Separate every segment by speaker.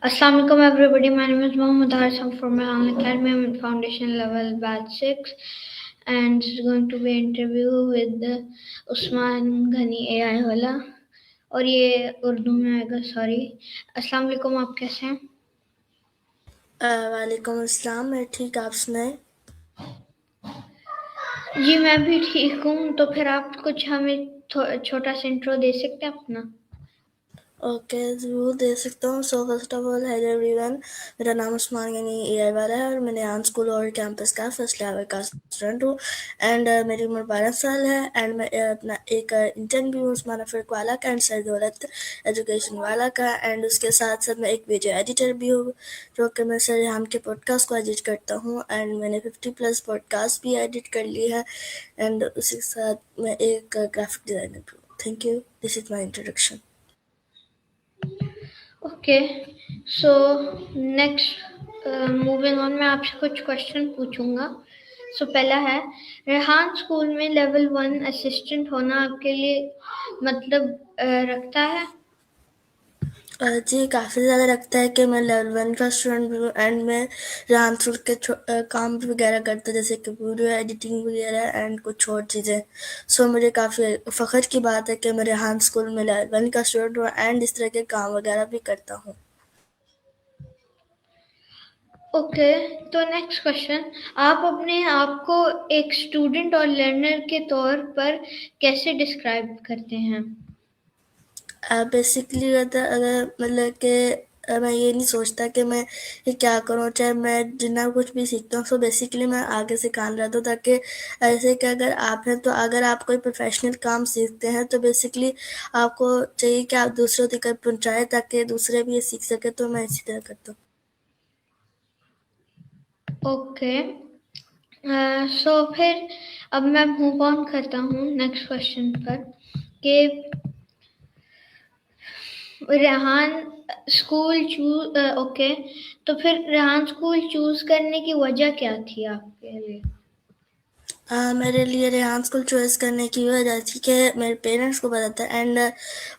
Speaker 1: Assalamu alaikum everybody. My name is Mohammed Haris. I'm from my online academy. I'm in foundation level batch 6 and this is going to be an interview with Usman Ghani AI वाला और ये उर्दू में आएगा sorry. अस्सलाम वालेकुम, आप कैसे हैं?
Speaker 2: वालेकुम अस्सलाम। मैं ठीक, आप सुनाएं।
Speaker 1: जी मैं भी ठीक हूँ। तो फिर आप कुछ हमें छोटा सा इंट्रो दे सकते हैं अपना?
Speaker 2: ओके, ज़रूर दे सकता हूँ। So first of all hello everyone, मेरा नाम उस्मान गनी एआई वाला है और मैंने आन स्कूल और कैंपस का फर्स्ट लेवल का स्टूडेंट हूँ। एंड मेरी उम्र 12 साल है एंड मैं अपना एक इंटर्न भी हूँ उस्मान अफरीक वाला का एंड सर दौलत एजुकेशन वाला का। एंड उसके साथ साथ मैं एक वीडियो एडिटर भी हूँ जो कि मैं सर यहाँ के पॉडकास्ट को एडिट करता हूँ एंड मैंने 50+ पॉडकास्ट भी एडिट कर ली है। एंड उसी के साथ मैं एक ग्राफिक डिज़ाइनर भी हूँ। Thank you, this is my introduction.
Speaker 1: Okay, so next moving on, मैं आपसे कुछ क्वेश्चन पूछूंगा। सो पहला है, रेहान स्कूल में लेवल 1 असिस्टेंट होना आपके लिए मतलब रखता है?
Speaker 2: जी, काफ़ी ज़्यादा लगता है कि मैं लेवल 1 का स्टूडेंट भी हूँ एंड मैं रेहान स्कूल के काम वगैरह करता जैसे कि वीडियो एडिटिंग वगैरह एंड कुछ और चीज़ें। सो मुझे काफ़ी फ़ख्र की बात है कि मैं रेहान स्कूल में लेवल 1 का स्टूडेंट हूँ एंड इस तरह के काम वगैरह भी करता हूँ।
Speaker 1: ओके, तो नेक्स्ट क्वेश्चन, आप अपने आप को एक स्टूडेंट और लर्नर के तौर पर कैसे डिस्क्राइब करते हैं?
Speaker 2: बेसिकली अगर मतलब कि मैं ये नहीं सोचता कि मैं ये क्या करूँ, चाहे मैं जितना कुछ भी सीखता हूँ। सो बेसिकली मैं आगे सिखाने रहता हूँ ताकि ऐसे कि अगर आप हैं तो अगर आप कोई प्रोफेशनल काम सीखते हैं तो बेसिकली आपको चाहिए कि आप दूसरों तक पहुँचाएँ ताकि दूसरे भी ये सीख सकें। तो मैं इसी तरह करता हूँ।
Speaker 1: ओके, सो फिर अब मैं मूव ऑन करता हूँ नेक्स्ट क्वेश्चन पर कि रेहान स्कूल चूज ओके, तो फिर रेहान स्कूल चूज करने की वजह क्या थी आपके लिए?
Speaker 2: मेरे लिए रेहान स्कूल चॉइस करने की वजह थी कि मेरे पेरेंट्स को पता था एंड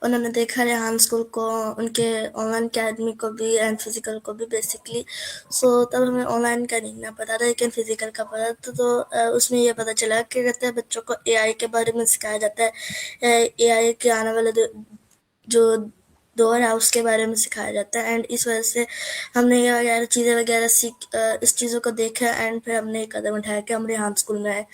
Speaker 2: उन्होंने देखा रेहान स्कूल को, उनके ऑनलाइन अकेडमी को भी एंड फिज़िकल को भी बेसिकली। सो तब हमें ऑनलाइन का नहीं ना पता था लेकिन फिज़िकल का पता था। तो उसमें ये पता चला कि कहते हैं बच्चों को एआई के बारे में सिखाया जाता है। एआई के आने वाले जो दौर है उसके बारे में सिखाया जाता है एंड इस वजह से हमने ये वगैरह चीज़ें वगैरह इस चीज़ों को देखा एंड फिर हमने एक कदम उठाया कि हम रेहान स्कूल में आए।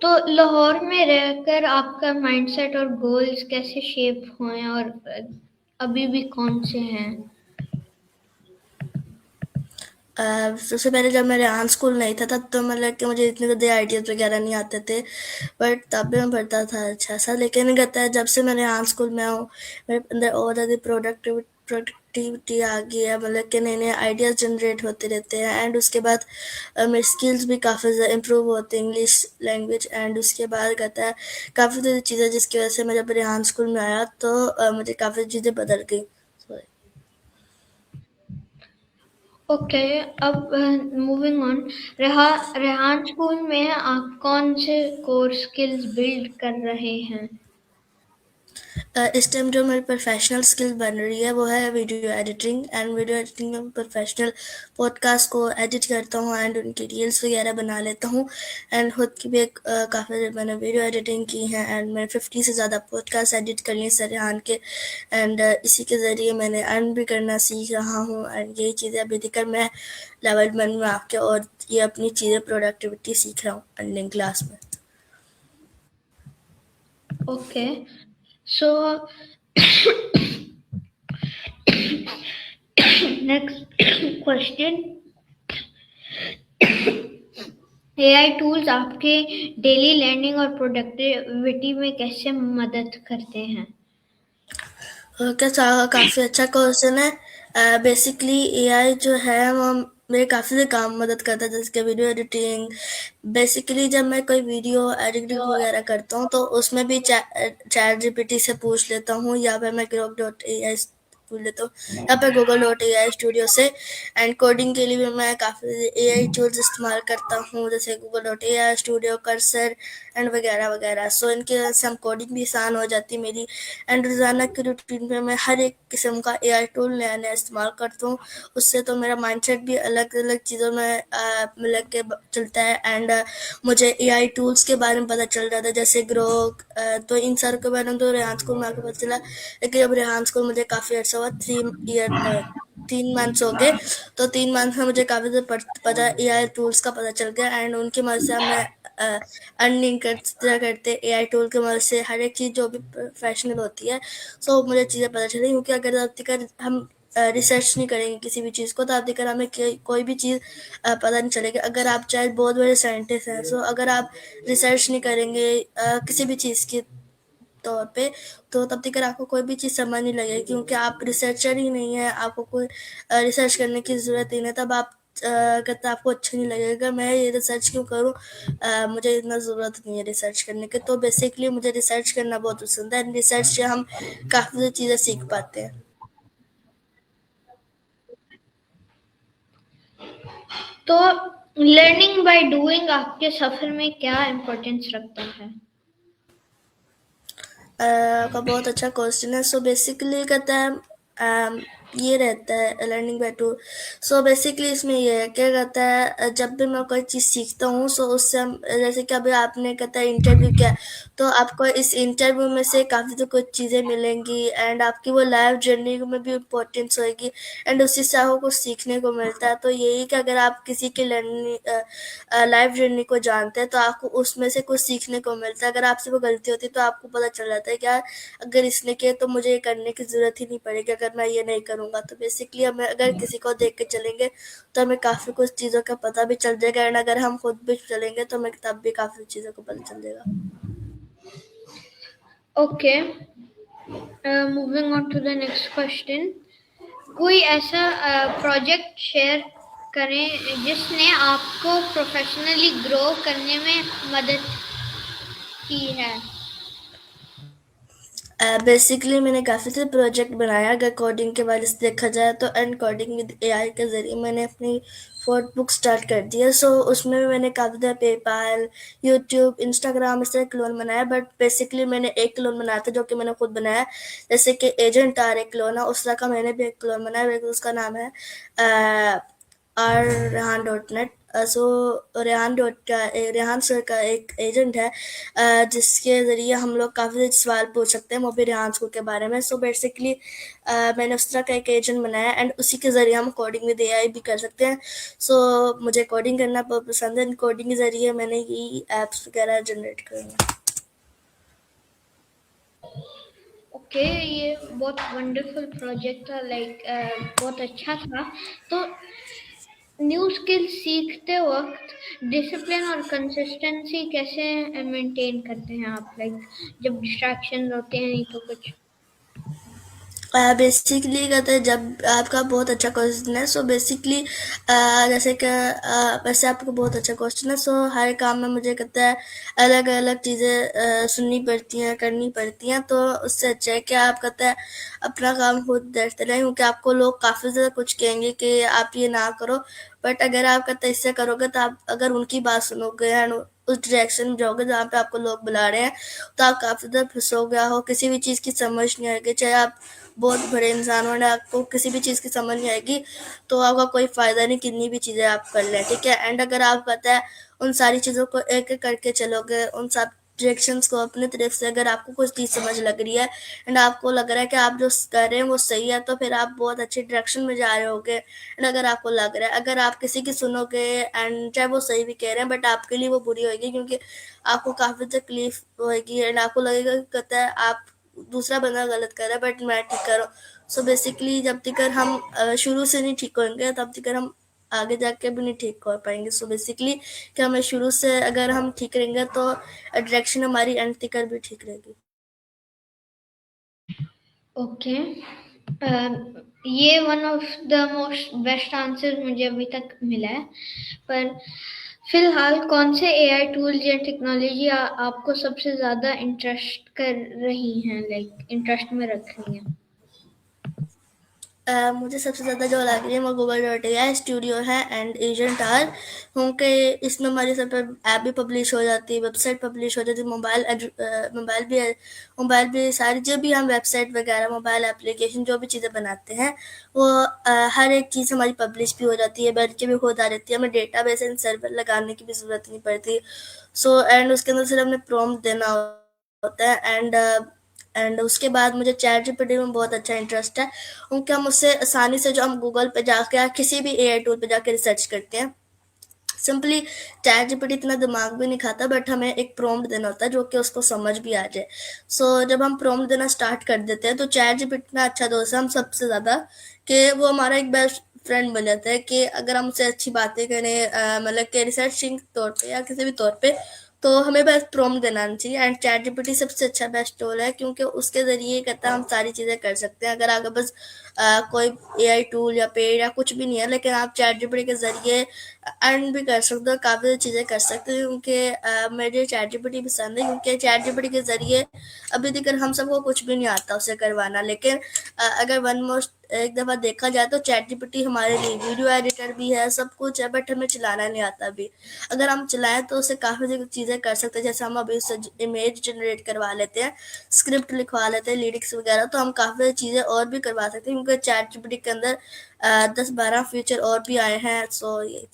Speaker 1: तो लाहौर में रहकर आपका माइंडसेट और गोल्स कैसे शेप हुए और अभी भी कौन से हैं?
Speaker 2: सबसे पहले जब मैं रेहान स्कूल नहीं था तब तो मतलब कि मुझे इतने ज़्यादा आइडियाज़ वगैरह नहीं आते थे, बट तब भी मैं पढ़ता था अच्छा सा। लेकिन कहता है जब से मैं रेहान स्कूल में हूँ मेरे अंदर और ज़्यादा प्रोडक्टिविटी आ गई है, मतलब कि नए नए आइडियाज़ जनरेट होते रहते हैं एंड उसके बाद मेरे स्किल्स भी काफ़ी ज़्यादा इम्प्रूव होते हैं, इंग्लिश लैंग्वेज। एंड उसके बाद कहता है काफ़ी ज़्यादा चीज़ें जिसकी वजह से मैं जब रेहान स्कूल में आया तो मुझे काफ़ी चीज़ें बदल गई।
Speaker 1: ओके, अब मूविंग ऑन, रेहान स्कूल में आप कौन से कोर स्किल्स बिल्ड कर रहे हैं?
Speaker 2: इस टाइम जो मेरी प्रोफेशनल स्किल बन रही है वो है video editing and video editing में प्रोफेशनल पॉडकास्ट को एडिट करता हूँ एंड उनकी रील्स वगैरह बना लेता हूँ एंड खुद की भी एक काफ़ी मैंने वीडियो एडिटिंग की है एंड मैंने 50 से ज़्यादा पॉडकास्ट एडिट कर लिए सरहान के। एंड इसी के ज़रिए मैंने अर्न भी करना सीख रहा हूँ एंड यही चीज़ें अभी दिक्कत मैं लेवल 1 में आके और ये अपनी चीज़ें प्रोडक्टिविटी सीख रहा हूँ ऑनलाइन क्लास में।
Speaker 1: Okay, so next question, AI tools आपके डेली लर्निंग और प्रोडक्टिविटी में कैसे मदद करते हैं?
Speaker 2: कैसा काफ़ी अच्छा क्वेश्चन है। बेसिकली एआई जो है वो मेरे काफ़ी से काम मदद करता है जैसे कि वीडियो एडिटिंग। बेसिकली जब मैं कोई वीडियो एडिटिंग वगैरह करता हूँ तो उसमें भी चैट जीपीटी से पूछ लेता हूँ या फिर मैं ग्रोक डॉट ए आई खोल लेता हूँ यहाँ पे google.ai स्टूडियो से। एंड कोडिंग के लिए भी मैं काफ़ी AI टूल्स इस्तेमाल करता हूँ, जैसे google.ai स्टूडियो, कर्सर एंड वगैरह वगैरह। सो इनकी वजह से हम कोडिंग भी आसान हो जाती है मेरी। एंड रोज़ाना की रूटीन में मैं हर एक किस्म का AI टूल नया नया इस्तेमाल करता हूँ। उससे तो मेरा माइंडसेट भी अलग अलग चीज़ों में मिल के चलता है। एंड मुझे AI टूल्स के बारे में पता चल रहा था, जैसे ग्रोक। तो इन सारों के बारे में तो रेहान स्कूल में आके पता चला, लेकिन अब रेहान स्कूल मुझे काफ़ी अर्सा हुआ, 3 मंथ्स हो गए। तो 3 मंथ में मुझे काफ़ी पता AI टूल्स का पता चल गया। एंड उनकी मदद से मैं अर्निंग करते करते AI टूल की मदद से हर एक चीज़ जो भी प्रोफेशनल होती है, सो मुझे चीज़ें पता चली। क्योंकि अगर अगर हम रिसर्च नहीं करेंगे किसी भी चीज़ को, तो आप देखकर हमें कोई भी चीज़ पता नहीं चलेगी। अगर आप चाहे बहुत बड़े साइंटिस्ट हैं, सो अगर आप रिसर्च नहीं करेंगे किसी भी चीज़ की तौर पे, तो तब तक आपको कोई भी चीज़ समझ नहीं लगेगी, क्योंकि आप रिसर्चर ही नहीं है, आपको कोई रिसर्च करने की ज़रूरत ही नहीं। तब आप कहते आपको अच्छा नहीं लगेगा, मैं ये रिसर्च क्यों करूँ, मुझे इतना ज़रूरत नहीं है रिसर्च करने की। तो बेसिकली मुझे रिसर्च करना बहुत पसंद है। रिसर्च से हम काफ़ी चीज़ें सीख पाते हैं।
Speaker 1: तो लर्निंग बाय डूइंग आपके सफर में क्या इम्पोर्टेंस रखता है?
Speaker 2: का बहुत अच्छा क्वेश्चन है। सो बेसिकली कहता है ये रहता है learning by two. So basically इसमें ये है, क्या कहता है, जब भी मैं कोई चीज़ सीखता हूँ, सो उससे जैसे कि अभी आपने कहता है इंटरव्यू किया, तो आपको इस इंटरव्यू में से काफ़ी तो कुछ चीज़ें मिलेंगी। एंड आपकी वो लाइफ जर्नी में भी इम्पोर्टेंस होएगी। एंड उससे से आपको कुछ सीखने को मिलता है। तो यही कि अगर आप किसी की लाइफ जर्नी को जानते हैं, तो आपको उसमें से कुछ सीखने को मिलता है। अगर आपसे वो गलती होती है, तो आपको पता चल जाता है कि यार अगर इसने किया तो मुझे ये करने की ज़रूरत ही नहीं पड़ेगी अगर मैं ये नहीं करूँगा। तो बेसिकली हमें अगर किसी को देख के चलेंगे, तो हमें काफ़ी कुछ चीज़ों का पता भी चल जाएगा। एंड अगर हम खुद भी चलेंगे, तो हमें तब भी काफ़ी चीज़ों का पता चल जाएगा।
Speaker 1: Okay, moving on to the next question. कोई ऐसा प्रोजेक्ट शेयर करें जिसने आपको प्रोफेशनली ग्रो करने में मदद की है।
Speaker 2: बेसिकली मैंने काफ़ी सारे प्रोजेक्ट बनाया अगर कोडिंग के बारे से देखा जाए तो। एंड कोडिंग विद AI के ज़रिए मैंने अपनी फोर्थ बुक स्टार्ट कर दी है। सो उसमें भी मैंने काफ़ी सारे पेपाल, यूट्यूब, इंस्टाग्राम, इस तरह क्लोन बनाया। बट बेसिकली मैंने एक क्लोन बनाया था जो कि मैंने खुद बनाया, जैसे कि एजेंट आर एक क्लोन है, उस तरह का मैंने भी एक क्लोन बनाया। उसका नाम है आर रेहान.net। सो रेहान सर का एक एजेंट है, जिसके ज़रिए हम लोग काफ़ी सवाल पूछ सकते हैं मोबी रेहान स्कूल के बारे में। सो बेसिकली मैंने उस तरह का एक एजेंट बनाया। एंड उसी के ज़रिए हम कोडिंग विद AI भी कर सकते हैं। सो मुझे कोडिंग करना बहुत पसंद है। कोडिंग के ज़रिए मैंने ये ऐप्स वगैरह जनरेट करना।
Speaker 1: ओके, ये बहुत वंडरफुल प्रोजेक्ट था, लाइक बहुत अच्छा था। तो न्यू स्किल सीखते वक्त डिसिप्लिन और कंसिस्टेंसी कैसे मेंटेन करते हैं आप, लाइक जब डिस्ट्रैक्शन होते हैं नहीं तो कुछ?
Speaker 2: बेसिकली कहते हैं, जब आपका बहुत अच्छा क्वेश्चन है। सो बेसिकली जैसे कि वैसे आपका बहुत अच्छा क्वेश्चन है। सो हर काम में मुझे कहता है अलग अलग चीज़ें सुननी पड़ती हैं, करनी पड़ती हैं। तो उससे अच्छा है कि आप कहते हैं अपना काम खुद देखते रहें, क्योंकि आपको लोग काफ़ी ज़्यादा कुछ कहेंगे कि आप ये ना करो। बट अगर आप कहते हैं इससे करोगे, तो आप अगर उनकी बात सुनोगे एंड उस डायरेक्शन में जाओगे जहाँ पे आपको लोग बुला रहे हैं, तो आप काफ़ी ज़्यादा फंसोगे। हो किसी भी चीज़ की समझ नहीं आएगी, चाहे आप बहुत बड़े इंसान हो, आपको किसी भी चीज़ की समझ नहीं आएगी, तो आपका कोई फ़ायदा नहीं कितनी भी चीज़ें आप कर लें, ठीक है। एंड अगर आप पता है उन सारी चीज़ों को एक एक करके चलोगे, उन सब डायरेक्शंस को अपनी तरफ से, अगर आपको कुछ चीज़ समझ लग रही है एंड आपको लग रहा है कि आप जो कर रहे हैं वो सही है, तो फिर आप बहुत अच्छे डायरेक्शन में जा रहे होगे। एंड अगर आपको लग रहा है, अगर आप किसी की सुनोगे एंड चाहे वो सही भी कह रहे हैं, बट आपके लिए वो बुरी होगी, क्योंकि आपको काफ़ी तकलीफ होगी एंड आपको लगेगा कि कहता है आप दूसरा बंदा गलत कर रहा है बट मैं ठीक कर रहा हूँ। सो बेसिकली जब तक हम शुरू से नहीं ठीक होंगे, तब तक हम आगे जाके भी नहीं ठीक हो पाएंगे। सो बेसिकली कि हमें शुरू से अगर हम ठीक रहेंगे, तो डायरेक्शन हमारी एंड तक भी ठीक रहेगी।
Speaker 1: ओके, ये one of the most best answer मुझे अभी तक मिला है। पर फिलहाल कौन से AI टूल्स या टेक्नोलॉजी आपको सबसे ज़्यादा इंटरेस्ट कर रही हैं, लाइक इंटरेस्ट में रख रही हैं?
Speaker 2: मुझे सबसे ज़्यादा जो लग रही है वो Google dot A I studio है एंड एजेंट आर, क्योंकि इसमें हमारी सब ऐप भी पब्लिश हो जाती है, वेबसाइट पब्लिश हो जाती है, मोबाइल भी सारी जो भी हम वेबसाइट वगैरह मोबाइल एप्लीकेशन जो भी चीज़ें बनाते हैं वो हर एक चीज़ हमारी पब्लिश भी हो जाती है, बैठ के भी खुद आ रहती है, हमें डेटा बेस एंड सर्वर लगाने की भी ज़रूरत नहीं पड़ती। सो एंड उसके अंदर सिर्फ हमें प्रॉम्प्ट देना होता है एंड उसके बाद मुझे चैट जीपीटी में बहुत अच्छा इंटरेस्ट है, क्योंकि हम उससे आसानी से जो हम गूगल पे जाके या किसी भी एआई टूल पे जाके रिसर्च करते हैं, सिंपली चैट जीपीटी इतना दिमाग भी नहीं खाता, बट हमें एक प्रॉम्प्ट देना होता है जो कि उसको समझ भी आ जाए। जब हम प्रॉम्प्ट देना स्टार्ट कर देते हैं तो चैट जीपीटी इतना अच्छा दोस्त है हम सबसे ज़्यादा, कि वो हमारा एक बेस्ट फ्रेंड बन जाता है, कि अगर हम उससे अच्छी बातें करें, मतलब कि रिसर्चिंग तौर पे या किसी भी तौर पे, तो हमें बस प्रॉम्प्ट देना आना चाहिए। एंड चैट जीपीटी सबसे अच्छा बेस्ट टूल है, क्योंकि उसके ज़रिए कहता है हम सारी चीज़ें कर सकते हैं। अगर आपके पास कोई एआई टूल या पेड या कुछ भी नहीं है, लेकिन आप चैट जीपीटी के ज़रिए अर्न भी कर सकते हो, काफ़ी चीज़ें कर सकते हो, क्योंकि मुझे चैट जीपीटी पसंद है, क्योंकि चैट जीपीटी के ज़रिए अभी तक हम सबको कुछ भी नहीं आता उसे करवाना, लेकिन अगर वन मोस्ट एक दफ़ा देखा जाए तो चैट जीपीटी हमारे लिए वीडियो एडिटर भी है, सब कुछ है, बट हमें चलाना नहीं आता अभी। अगर हम चलाएं तो उसे काफ़ी चीज़ें कर सकते हैं, जैसे हम अभी उससे इमेज जनरेट करवा लेते हैं, स्क्रिप्ट लिखवा लेते हैं, लिरिक्स वगैरह, तो हम काफ़ी चीज़ें और भी करवा सकते हैं, क्योंकि चैट जीपीटी के अंदर 10-12 फीचर और भी आए हैं। सो ये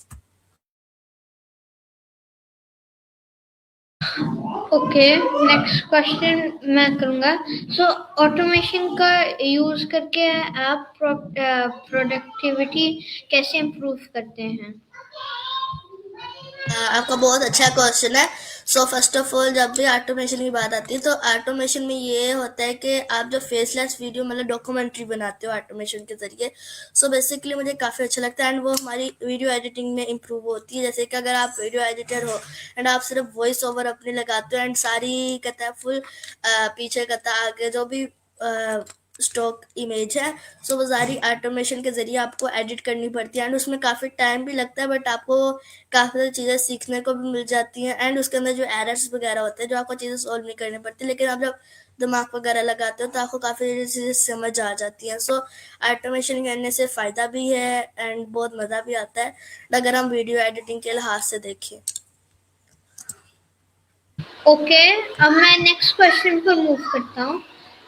Speaker 1: ओके, नेक्स्ट क्वेश्चन मैं करूँगा। सो ऑटोमेशन का यूज़ करके आप प्रोडक्टिविटी कैसे इम्प्रूव करते हैं?
Speaker 2: आपका बहुत अच्छा क्वेश्चन है। फर्स्ट ऑफ ऑल जब भी ऑटोमेशन की बात आती है तो ऑटोमेशन में ये होता है कि आप जो फेसलेस वीडियो मतलब डॉक्यूमेंट्री बनाते हो ऑटोमेशन के ज़रिए, बेसिकली मुझे काफ़ी अच्छा लगता है, एंड वो हमारी वीडियो एडिटिंग में इम्प्रूव होती है। जैसे कि अगर आप वीडियो एडिटर हो एंड आप सिर्फ वॉइस ओवर अपने लगाते हो एंड सारी कहता है फुल पीछे कहता है आगे जो भी स्टॉक इमेज है, वो सारी ऑटोमेशन के ज़रिए आपको एडिट करनी पड़ती है, एंड उसमें काफ़ी टाइम भी लगता है, बट आपको काफ़ी सारी चीज़ें सीखने को भी मिल जाती हैं, एंड उसके अंदर जो एरर्स वगैरह होते हैं जो आपको चीज़ें सॉल्व नहीं करनी पड़ती, लेकिन आप जब दिमाग वगैरह लगाते हो तो आपको काफ़ी चीज़ें समझ आ जाती हैं। ऑटोमेशन करने से फ़ायदा भी है एंड बहुत मज़ा भी आता है, अगर हम वीडियो एडिटिंग के लिहाज से देखें।
Speaker 1: ओके, अब मैं नेक्स्ट क्वेश्चन पर मूव करता हूँ।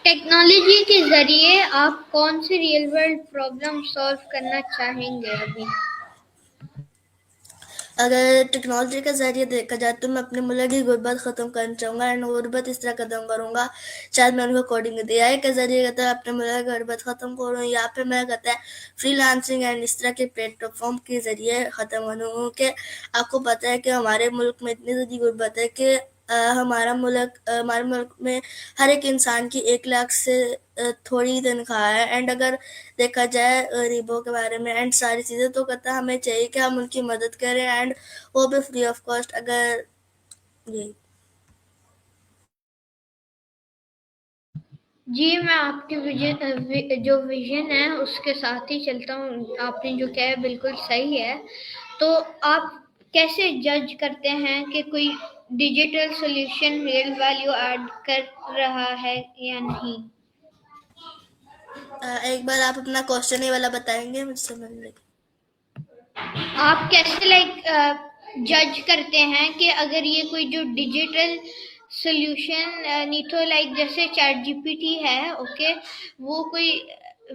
Speaker 1: टेक्नोलॉजी के ज़रिए आप कौन सी रियल वर्ल्ड प्रॉब्लम सॉल्व करना चाहेंगे अभी?
Speaker 2: अगर टेक्नोलॉजी के ज़रिए देखा जाए तो मैं अपने मुल्क की गुर्बत ख़त्म करना चाहूँगा, एंड गुर्बत इस तरह ख़त्म करूँगा, शायद मैं उनको कोडिंग दिया है के ज़रिए कहता है अपने मुल्क की गुर्बत ख़त्म करूँ, या फिर मैं कहता है फ्रीलांसिंग एंड इस तरह के प्लेटफॉर्म के ज़रिए ख़त्म करूँ, कि आपको पता है कि हमारे मुल्क में इतनी ज़्यादा गुर्बत है कि हमारे मुल्क में हर एक इंसान की 1 लाख से थोड़ी तनख्वाह है, एंड अगर देखा जाए गरीबों के बारे में एंड सारी चीज़ें, तो कहता हमें चाहिए कि हम उनकी मदद करें, एंड वो भी फ्री ऑफ कॉस्ट। अगर ये
Speaker 1: जी, मैं आपके जो विजन है उसके साथ ही चलता हूँ। आपने जो कहा है बिल्कुल सही है। तो आप कैसे जज करते हैं कि कोई digital solution real value add कर रहा है या नहीं?
Speaker 2: एक बार आप अपना क्वेश्चन ये वाला बताएंगे, मुझे समझ नहीं।
Speaker 1: आप कैसे जज करते हैं कि अगर ये कोई जो डिजिटल सॉल्यूशन नहीं तो जैसे चैट जीपीटी है, ओके, वो कोई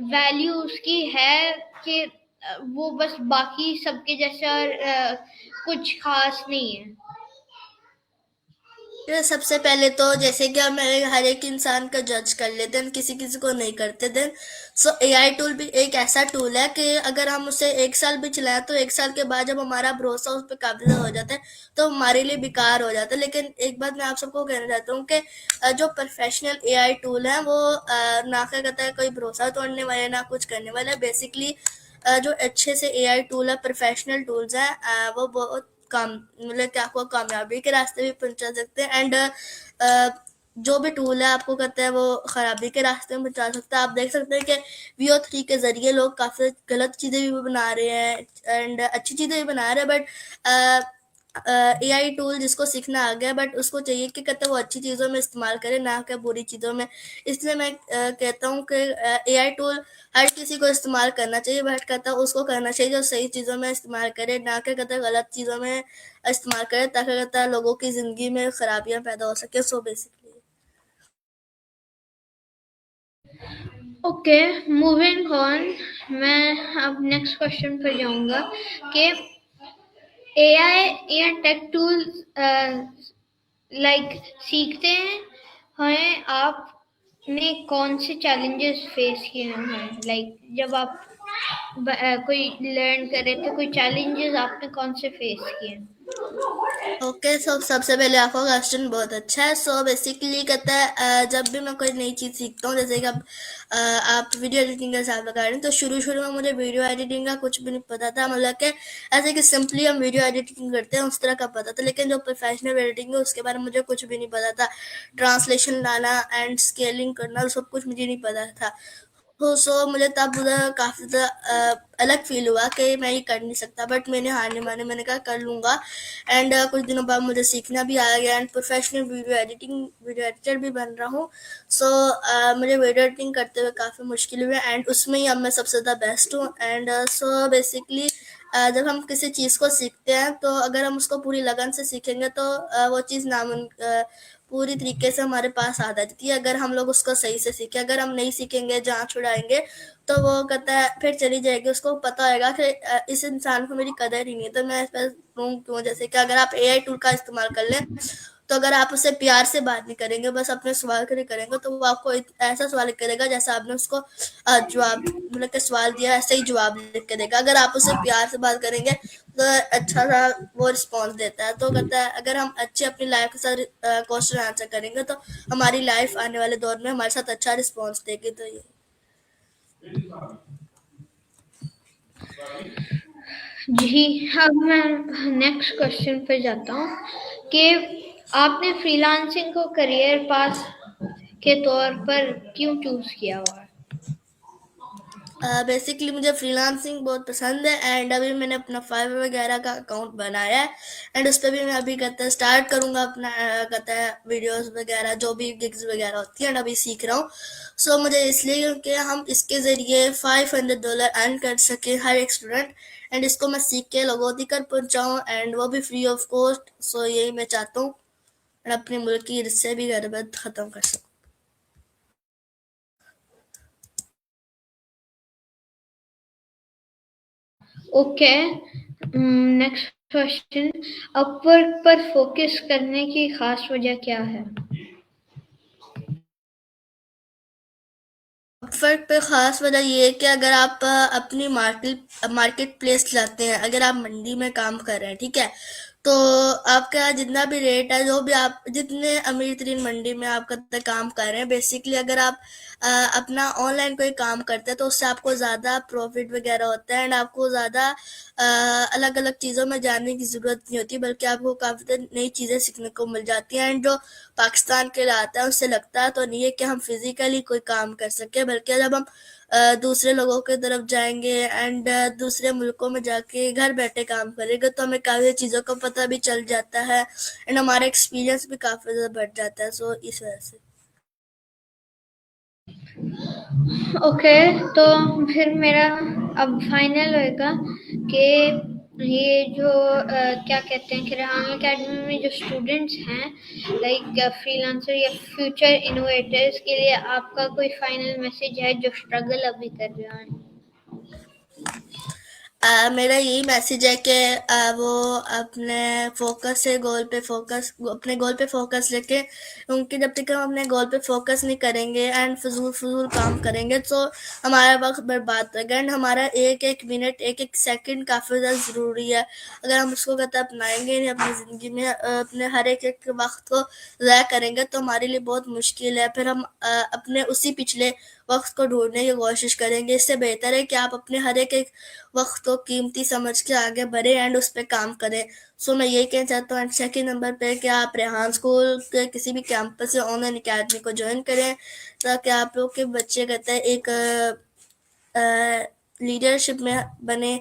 Speaker 1: वैल्यू उसकी है कि वो बस बाकी सबके जैसा कुछ खास नहीं है?
Speaker 2: ये सबसे पहले तो जैसे कि हम हर एक इंसान का जज कर लेते हैं, किसी किसी को नहीं करते। देन एआई टूल भी एक ऐसा टूल है कि अगर हम उसे 1 साल भी चलाएं तो 1 साल के बाद जब हमारा भरोसा उस पर काबिज हो जाता है तो हमारे लिए बेकार हो जाता है। लेकिन एक बात मैं आप सबको कहना चाहता हूँ कि जो प्रोफेशनल एआई टूल है वो ना क्या कहता है कोई भरोसा तोड़ने वाले ना कुछ करने वाला। बेसिकली जो अच्छे से एआई टूल है, प्रोफेशनल टूल्स हैं, वो बहुत काम मतलब कि आपको कामयाबी के रास्ते भी पहुंचा सकते हैं, एंड जो भी टूल है आपको कहते हैं वो खराबी के रास्ते में पहुंचा सकता है। आप देख सकते हैं कि VO3 के जरिए लोग काफ़ी गलत चीज़ें भी बना रहे हैं एंड अच्छी चीज़ें भी बना रहे हैं, बट AI टूल जिसको सीखना आ गया, बट उसको चाहिए कि कहते वो अच्छी चीज़ों में इस्तेमाल करे, ना कि बुरी चीज़ों में। इसलिए मैं कहता हूँ कि AI टूल हर किसी को इस्तेमाल करना चाहिए, बट कहता उसको करना चाहिए जो सही चीज़ों में इस्तेमाल करे, ना कि कहता गलत चीज़ों में इस्तेमाल करे, ताकि कहता लोगों की ज़िंदगी में खराबियाँ पैदा हो सके। So basically
Speaker 1: okay, moving on. मैं अब नेक्स्ट क्वेश्चन पर जाऊंगा कि एआई या टेक टूल्स लाइक सीखते हैं आपने कौन से चैलेंजेस फेस किए हैं? लाइक जब आप कोई लर्न कर रहे थे, कोई चैलेंजेस आपने कौन से फेस किए?
Speaker 2: ओके, सो सबसे पहले आपका क्वेश्चन बहुत अच्छा है। सो बेसिकली कहता है जब भी मैं कोई नई चीज़ सीखता हूँ, जैसे कि अब आप वीडियो एडिटिंग का हिसाब लगा रहे हैं, तो शुरू शुरू में मुझे वीडियो एडिटिंग का कुछ भी नहीं पता था। मतलब कि ऐसे कि सिंपली हम वीडियो एडिटिंग करते हैं उस तरह का पता था, लेकिन जो प्रोफेशनल एडिटिंग है उसके बारे में मुझे कुछ भी नहीं पता था। ट्रांसलेशन लाना एंड स्केलिंग करना सब कुछ मुझे नहीं पता था। तो सो मुझे तब उधर काफ़ी ज़्यादा अलग फील हुआ कि मैं ये कर नहीं सकता, बट मैंने हार नहीं मानी, मैंने कहा कर लूँगा। एंड कुछ दिनों बाद मुझे सीखना भी आ गया एंड प्रोफेशनल वीडियो एडिटर भी बन रहा हूँ। सो मुझे वीडियो एडिटिंग करते हुए काफ़ी मुश्किल हुई एंड उसमें ही अब मैं सबसे ज़्यादा बेस्ट हूँ। एंड सो बेसिकली जब हम किसी चीज़ को सीखते हैं, तो अगर हम उसको पूरी लगन से सीखेंगे तो वो चीज़ पूरी तरीके से हमारे पास आ जाती है, अगर हम लोग उसको सही से सीखें। अगर हम नहीं सीखेंगे, जहाँ छुड़ाएंगे, तो वो कहता है फिर चली जाएगी। उसको पता होगा कि इस इंसान को मेरी कदर ही नहीं है, तो मैं इस पर रूम क्यों। जैसे कि अगर आप AI टूल का इस्तेमाल कर लें, तो अगर आप उससे प्यार से बात नहीं करेंगे, बस अपने सवाल के लिए करेंगे, तो वो आपको ऐसा सवाल लिख के देगा जैसा आपने उसको जवाब मतलब कि सवाल दिया, ऐसे ही जवाब लिख के देगा। अगर आप उससे प्यार से बात करेंगे तो अच्छा सा वो रिस्पॉन्स देता है। तो कहता है अगर हम अच्छे अपनी लाइफ के साथ क्वेश्चन आंसर करेंगे, तो हमारी लाइफ आने वाले दौर में हमारे साथ अच्छा रिस्पॉन्स देगी। तो ये
Speaker 1: जी, अब मैं नेक्स्ट क्वेश्चन पे जाता हूँ कि आपने फ्रीलांसिंग को करियर पाथ के तौर पर क्यों चूज किया हुआ है?
Speaker 2: बेसिकली मुझे फ्रीलांसिंग बहुत पसंद है एंड अभी मैंने अपना फाइवर वगैरह का अकाउंट बनाया है एंड उस पर भी मैं अभी कहता है स्टार्ट करूँगा अपना कहता है वीडियोस वगैरह जो भी गिग्स वगैरह होती हैं, एंड अभी सीख रहा हूँ। सो मुझे इसलिए क्योंकि हम इसके ज़रिए $500 अर्न कर सके हर एक स्टूडेंट, एंड इसको मैं सीख के लोगों तक पहुँचाऊँ एंड वो भी फ्री ऑफ कॉस्ट। सो यही मैं चाहता हूँ एंड अपने मुल्क की इससे भी गर्बत ख़त्म कर सकूँ।
Speaker 1: Okay, next question. अपवर्क पर फोकस करने की खास वजह क्या है?
Speaker 2: अपवर्क पे ख़ास वजह ये है कि अगर आप अपनी मार्केट प्लेस लाते हैं, अगर आप मंडी में काम कर रहे हैं, ठीक है, तो आपका जितना भी रेट है, जो भी आप जितने अमीर तरीन मंडी में आप करते काम कर रहे हैं, बेसिकली अगर आप अपना ऑनलाइन कोई काम करते हैं, तो उससे आपको ज़्यादा प्रॉफिट वगैरह होता है एंड आपको ज़्यादा अलग अलग चीज़ों में जानने की ज़रूरत नहीं होती, बल्कि आपको काफ़ी नई चीज़ें सीखने को मिल जाती हैं। एंड जो पाकिस्तान के लिए आता है उससे लगता है तो नहीं है कि हम फिजिकली कोई काम कर सके, बल्कि जब हम दूसरे लोगों की तरफ जाएंगे एंड दूसरे मुल्कों में जाके घर बैठे काम करेंगे, तो हमें काफ़ी चीज़ों का पता भी चल जाता है एंड हमारा एक्सपीरियंस भी काफ़ी ज़्यादा बढ़ जाता है। सो इस वजह से
Speaker 1: ओके, तो फिर मेरा अब फाइनल होएगा कि ये जो क्या कहते हैं कि रेहान अकेडमी में जो स्टूडेंट्स हैं, लाइक फ्रीलांसर या फ्यूचर इनोवेटर्स के लिए आपका कोई फाइनल मैसेज है जो स्ट्रगल अभी कर रहे हैं?
Speaker 2: मेरा यही मैसेज है कि वो अपने फोकस से गोल पे फोकस अपने गोल पे फोकस लेके, क्योंकि जब तक हम अपने गोल पे फोकस नहीं करेंगे एंड फजूल फजूल काम करेंगे, तो हमारा वक्त बर्बाद होगा एंड हमारा एक एक मिनट एक एक सेकंड काफ़ी ज़्यादा ज़रूरी है। अगर हम उसको कहते अपनाएंगे नहीं अपनी ज़िंदगी में, अपने हर एक एक वक्त को ज़ाया करेंगे, तो हमारे लिए बहुत मुश्किल है। फिर हम अपने उसी पिछले वक्त को ढूंढने की कोशिश करेंगे। इससे बेहतर है कि आप अपने हर एक एक वक्त को कीमती समझ के आगे बढ़े एंड उस पर काम करें। सो मैं यही कहना चाहता हूँ। एंड सेकेंड नंबर पे कि आप रेहान स्कूल के किसी भी कैंपस या ऑनलाइन अकेडमी को ज्वाइन करें, ताकि आप लोग के बच्चे कहते हैं एक लीडरशिप में बने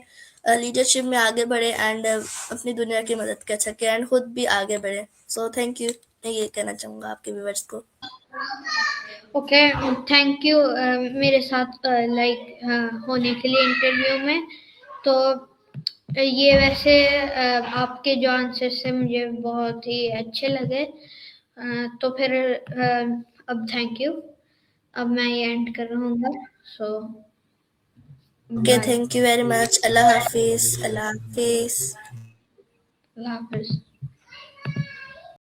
Speaker 2: लीडरशिप में आगे बढ़े एंड अपनी दुनिया की मदद कर सके एंड खुद भी आगे बढ़े। सो थैंक यू, मैं ये कहना चाहूँगा आपके व्यूवर्स को।
Speaker 1: ओके, थैंक यू मेरे साथ होने के लिए इंटरव्यू में। तो ये वैसे आपके जो आंसर से मुझे बहुत ही अच्छे लगे। तो फिर अब थैंक यू, अब मैं ये एंड कर रहूँगा। So
Speaker 2: okay,
Speaker 1: bye,
Speaker 2: thank you very much. Allah हाफिज़, अल्लाह हाफिज़।
Speaker 1: अल्लाह हाफिज।